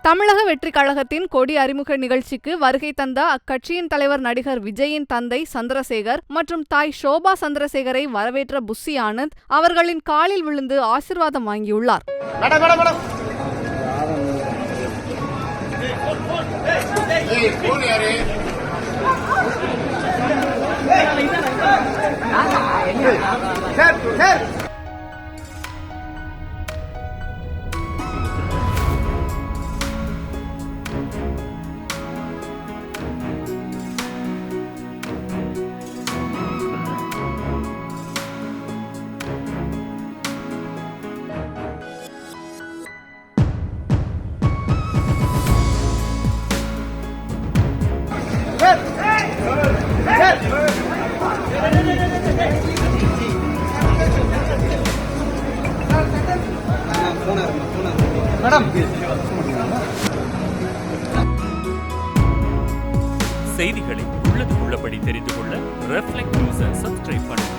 தமிழக வெற்றி கழகத்தின் கொடி அறிமுக நிகழ்ச்சிக்கு வருகை தந்த அக்கட்சியின் தலைவர் நடிகர் விஜயின் தந்தை சந்திரசேகர் மற்றும் தாய் ஷோபா சந்திரசேகரை வரவேற்ற புஸ்ஸி ஆனந்த் அவர்களின் காலில் விழுந்து ஆசீர்வாதம் வாங்கியுள்ளார். செய்திகளை உள்ளது உள்ளபடி தெரிந்து கொள்ள ரெஃப்ளெக்ட் நியூஸை சப்ஸ்கிரைப் பண்ணுங்க.